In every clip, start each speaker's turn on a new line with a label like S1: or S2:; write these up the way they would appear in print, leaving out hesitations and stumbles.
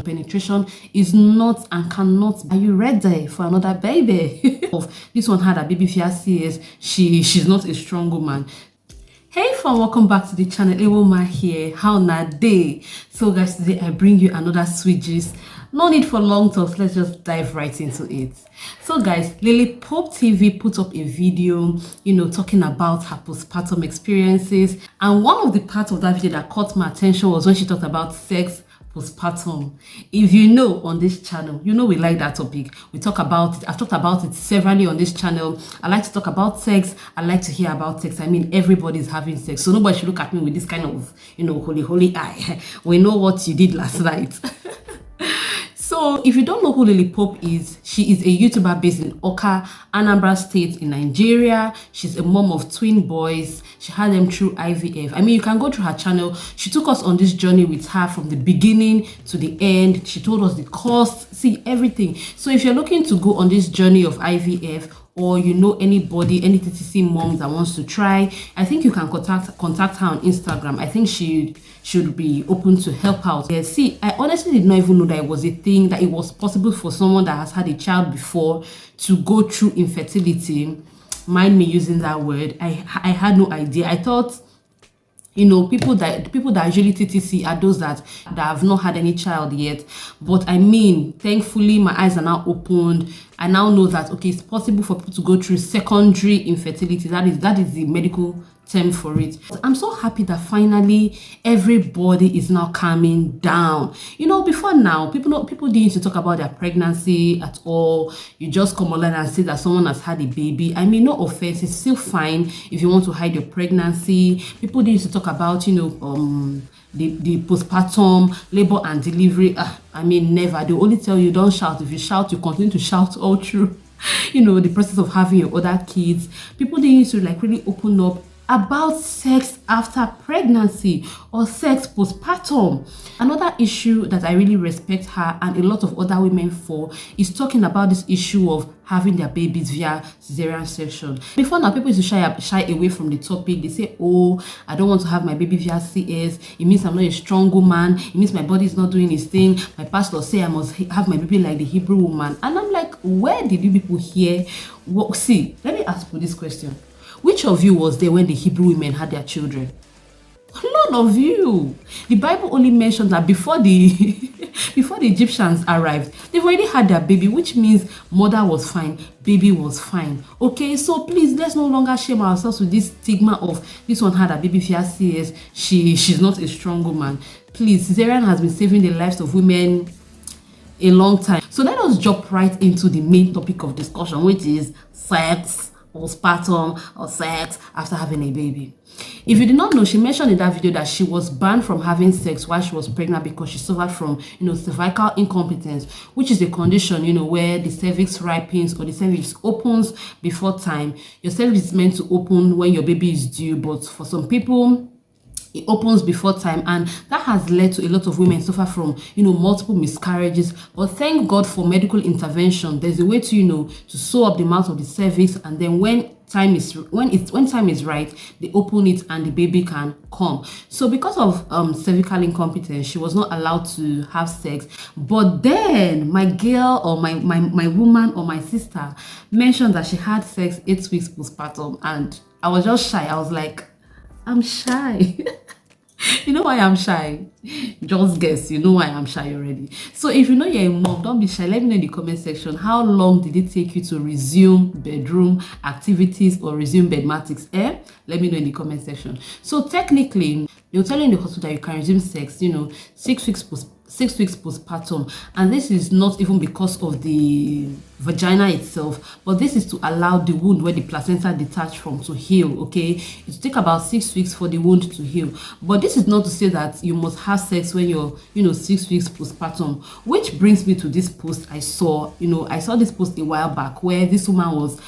S1: penetration is not and cannot. Are you ready for another baby? This one had a baby for CS. She's not a strong woman. Hey fam, welcome back to the channel. A woman here. How na day? So guys, today I bring you another sweet gist. No need for long talks, let's just dive right into it. So guys, Lily Pope TV put up a video, talking about her postpartum experiences, and one of the parts of that video that caught my attention was when she talked about sex postpartum. If you know on this channel, we like that topic. We talk about it. I've talked about it severally on this channel. I like to talk about sex. I like to hear about sex. I mean, everybody's having sex, so nobody should look at me with this kind of holy eye. We know what you did last night. So if you don't know who Lily Pope is, she is a YouTuber based in Oka, Anambra State in Nigeria. She's a mom of twin boys. She had them through IVF. I mean, you can go through her channel. She took us on this journey with her from the beginning to the end. She told us the cost, see everything. So if you're looking to go on this journey of IVF, or anybody, any TTC mom that wants to try, I think you can contact her on Instagram. I think she should be open to help out. Yeah, see, I honestly did not even know that it was a thing, that it was possible for someone that has had a child before to go through infertility. Mind me using that word. I had no idea. I thought, people that usually TTC are those that have not had any child yet. But I mean, thankfully, my eyes are now opened. I now know that, okay, it's possible for people to go through secondary infertility. That is the medical term for it. I'm so happy that finally everybody is now calming down. Before now, people didn't used to talk about their pregnancy at all. You just come online and say that someone has had a baby. I mean, no offense, it's still fine if you want to hide your pregnancy. People didn't used to talk about, the postpartum, labor and delivery. I mean, never. They only tell you don't shout. If you shout, you continue to shout all through, the process of having your other kids. People didn't used to really open up about sex after pregnancy or sex postpartum. Another issue that I really respect her and a lot of other women for is talking about this issue of having their babies via cesarean section. Before now, people used to shy away from the topic. They say, oh, I don't want to have my baby via CS. It means I'm not a strong woman. It means my body is not doing its thing. My pastor say I must have my baby like the Hebrew woman. And I'm like, where did you people hear? Well, see, let me ask you this question. Which of you was there when the Hebrew women had their children? None of you. The Bible only mentions that before the Egyptians arrived, they've already had their baby, which means mother was fine, baby was fine. Okay, so please, let's no longer shame ourselves with this stigma of this one had a baby via CS. She's not a strong woman. Please, cesarean has been saving the lives of women a long time. So let us jump right into the main topic of discussion, which is sex, postpartum, or sex after having a baby. If you did not know, she mentioned in that video that she was banned from having sex while she was pregnant because she suffered from, cervical incompetence, which is a condition, where the cervix ripens or the cervix opens before time. Your cervix is meant to open when your baby is due, but for some people, it opens before time, and that has led to a lot of women suffer from multiple miscarriages. But thank God for medical intervention. There's a way to to sew up the mouth of the cervix, and then when time is right, they open it and the baby can come. So because of cervical incompetence, she was not allowed to have sex. But then my girl or my woman or my sister mentioned that she had sex 8 weeks postpartum, and I was just shy. I was like, I'm shy. You know why I'm shy? Just guess. You know why I'm shy already. So if you know you're a mom, don't be shy. Let me know in the comment section, how long did it take you to resume bedroom activities or resume bedmatics? Let me know in the comment section. So technically, they'll tell you in the hospital that you can resume sex, 6 weeks postpartum, and this is not even because of the vagina itself, but this is to allow the wound where the placenta detached from to heal. Okay, it will take about 6 weeks for the wound to heal, but this is not to say that you must have sex when you're 6 weeks postpartum. Which brings me to this post I saw. I saw this post a while back where this woman was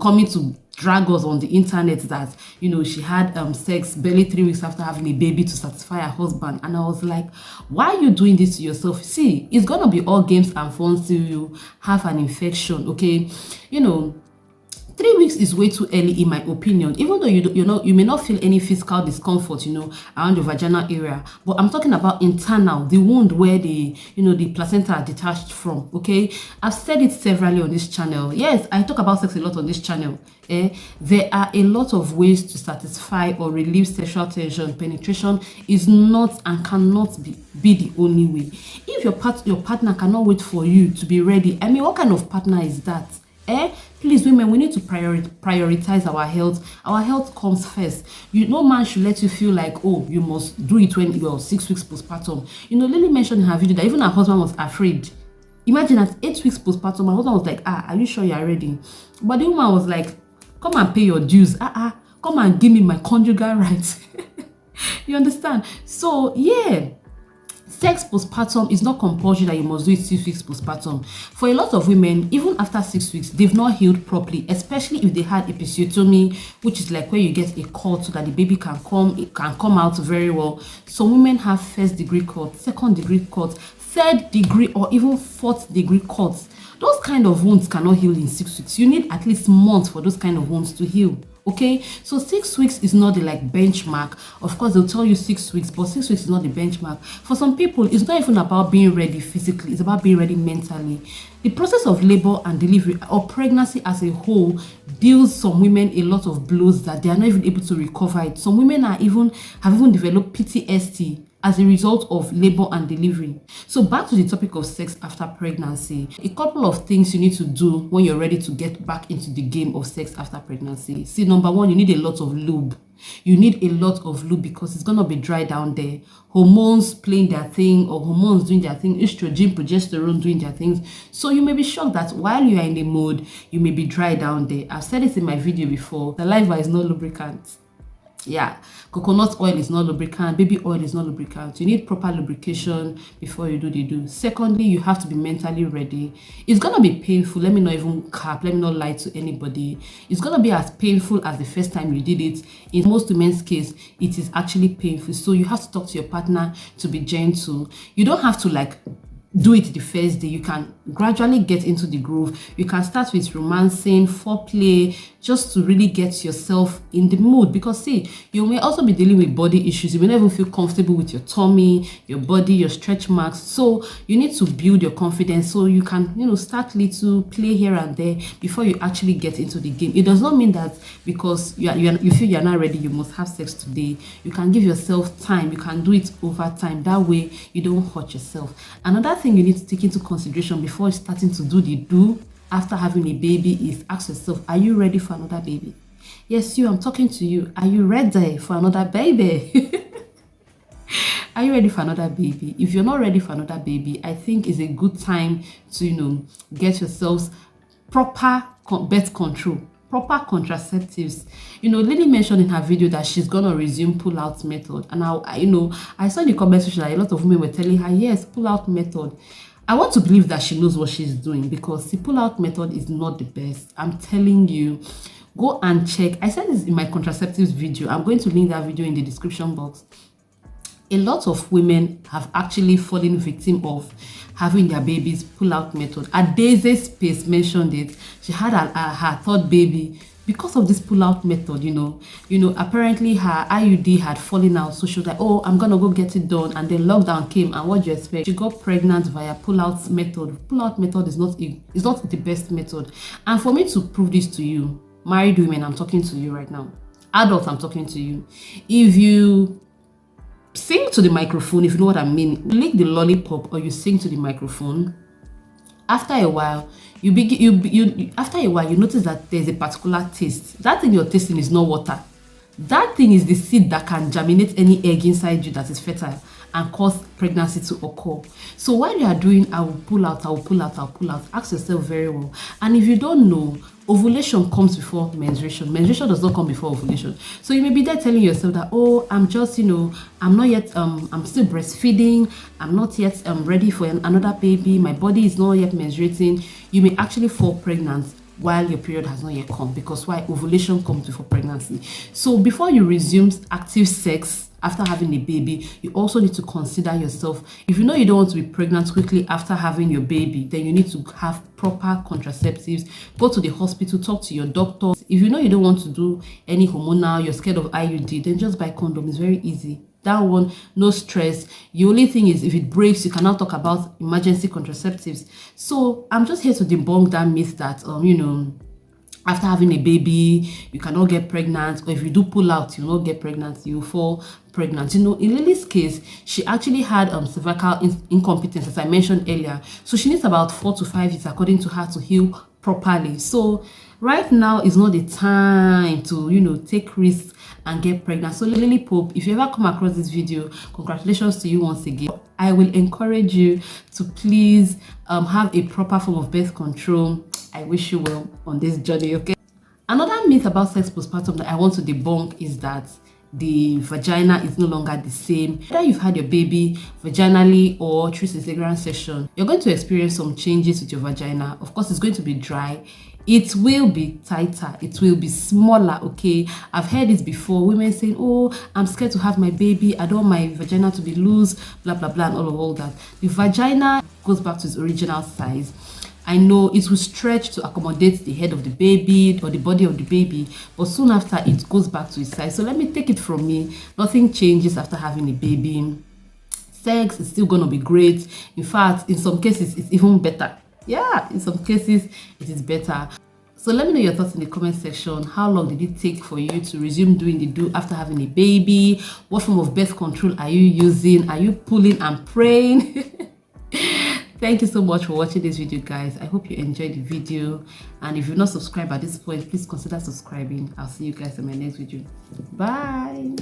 S1: coming to drag us on the internet that she had sex barely 3 weeks after having a baby to satisfy her husband. And I was like, why are you doing this to yourself? See, it's gonna be all games and fun till you have an infection. Okay, 3 weeks is way too early in my opinion, even though you may not feel any physical discomfort, around the vaginal area, but I'm talking about internal, the wound where the placenta are detached from. Okay, I've said it severally on this channel. Yes, I talk about sex a lot on this channel. There are a lot of ways to satisfy or relieve sexual tension. Penetration is not and cannot be the only way. If your partner cannot wait for you to be ready, I mean, what kind of partner is that? Please, women, we need to prioritize our health. Our health comes first. No man should let you feel like, oh, you must do it when you're 6 weeks postpartum. Lily mentioned in her video that even her husband was afraid. Imagine at 8 weeks postpartum, my husband was like, are you sure you're ready? But the woman was like, come and pay your dues. Come and give me my conjugal rights. You understand? So, yeah. Sex postpartum is not compulsory that you must do it 6 weeks postpartum. For a lot of women, even after 6 weeks, they've not healed properly, especially if they had episiotomy, which is like where you get a cut so that the baby can come out very well. Some women have 1st degree cut, 2nd degree cut, 3rd degree or even 4th degree cuts. Those kind of wounds cannot heal in 6 weeks. You need at least months for those kind of wounds to heal. Okay, so 6 weeks is not the benchmark. Of course, they'll tell you 6 weeks, but 6 weeks is not the benchmark. For some people, it's not even about being ready physically, it's about being ready mentally. The process of labor and delivery or pregnancy as a whole deals some women a lot of blows that they are not even able to recover it. Some women have even developed PTSD as a result of labor and delivery. So back to the topic of sex after pregnancy. A couple of things you need to do when you're ready to get back into the game of sex after pregnancy. See, number one, you need a lot of lube. You need a lot of lube because it's gonna be dry down there. Hormones playing their thing or hormones doing their thing, estrogen, progesterone doing their things. So you may be shocked that while you are in the mode, you may be dry down there. I've said it in my video before. Saliva is not lubricant. Yeah, coconut oil is not lubricant, baby oil is not lubricant. You need proper lubrication before you do the do. Secondly, you have to be mentally ready. It's gonna be painful. Let me not even cap, let me not lie to anybody. It's gonna be as painful as the first time you did it. In most women's case, it is actually painful. So you have to talk to your partner to be gentle. You don't have to do it the first day. You can gradually get into the groove. You can start with romancing, foreplay, just to really get yourself in the mood. Because see, you may also be dealing with body issues. You may never feel comfortable with your tummy, your body, your stretch marks. So you need to build your confidence so you can, start little, play here and there before you actually get into the game. It does not mean that because you feel you're not ready, you must have sex today. You can give yourself time. You can do it over time. That way you don't hurt yourself. Another thing you need to take into consideration before starting to do the do after having a baby is ask yourself, are you ready for another baby? Yes, I'm talking to you. Are you ready for another baby? Are you ready for another baby? If you're not ready for another baby, I think it's a good time to, get yourselves proper birth control, proper contraceptives. Lily mentioned in her video that she's gonna resume pull-out method, and I saw in the comment section that a lot of women were telling her, yes, pull-out method. I want to believe that she knows what she's doing because the pull-out method is not the best. I'm telling you, go and check. I said this in my contraceptives video. I'm going to link that video in the description box. A lot of women have actually fallen victim of having their babies pull-out method. Daisy Space mentioned it. She had her third baby because of this pull-out method. Apparently her IUD had fallen out, so she was like, oh, I'm gonna go get it done, and then lockdown came, and what do you expect? She got pregnant via pull-out method. Pull-out method is not the best method. And for me to prove this to you, married women, I'm talking to you right now, adults, I'm talking to you, if you sing to the microphone, if you know what I mean, lick the lollipop or you sing to the microphone, after a while you notice that there's a particular taste. That thing you're tasting is not water. That thing is the seed that can germinate any egg inside you that is fertile and cause pregnancy to occur. So while you are doing I will pull out, ask yourself very well. And if you don't know, ovulation comes before menstruation. Menstruation does not come before ovulation. So you may be there telling yourself that, oh, I'm just, I'm not yet, I'm still breastfeeding. I'm not yet ready for another baby. My body is not yet menstruating. You may actually fall pregnant while your period has not yet come, because why? Ovulation comes before pregnancy. So before you resume active sex, after having a baby, you also need to consider yourself. If you know you don't want to be pregnant quickly after having your baby, then you need to have proper contraceptives. Go to the hospital, talk to your doctor. If you know you don't want to do any hormonal, you're scared of IUD, then just buy condom. It's very easy. That one, no stress. The only thing is, if it breaks, you cannot talk about emergency contraceptives. So I'm just here to debunk that myth that after having a baby you cannot get pregnant, or if you do pull out, you will not get pregnant, you fall pregnant. In Lily's case, she actually had cervical incompetence, as I mentioned earlier. So she needs about 4 to 5 years, according to her, to heal properly. So right now is not the time to take risks and get pregnant. So Lily Pope, if you ever come across this video, congratulations to you once again. I will encourage you to please have a proper form of birth control. I wish you well on this journey, okay? Another myth about sex postpartum that I want to debunk is that the vagina is no longer the same. Whether you've had your baby vaginally or through cesarean section, you're going to experience some changes with your vagina. Of course, it's going to be dry. It will be tighter. It will be smaller, okay? I've heard this before. Women saying, oh, I'm scared to have my baby. I don't want my vagina to be loose, blah, blah, blah, and all that. The vagina goes back to its original size. I know it will stretch to accommodate the head of the baby or the body of the baby, but soon after it goes back to its size. So let me take it from me. Nothing changes after having a baby. Sex is still going to be great. In fact, in some cases, it's even better. Yeah, in some cases, it is better. So let me know your thoughts in the comment section. How long did it take for you to resume doing the do after having a baby? What form of birth control are you using? Are you pulling and praying? Thank you so much for watching this video, guys. I hope you enjoyed the video, and if you're not subscribed at this point, please consider subscribing. I'll see you guys in my next video. Bye.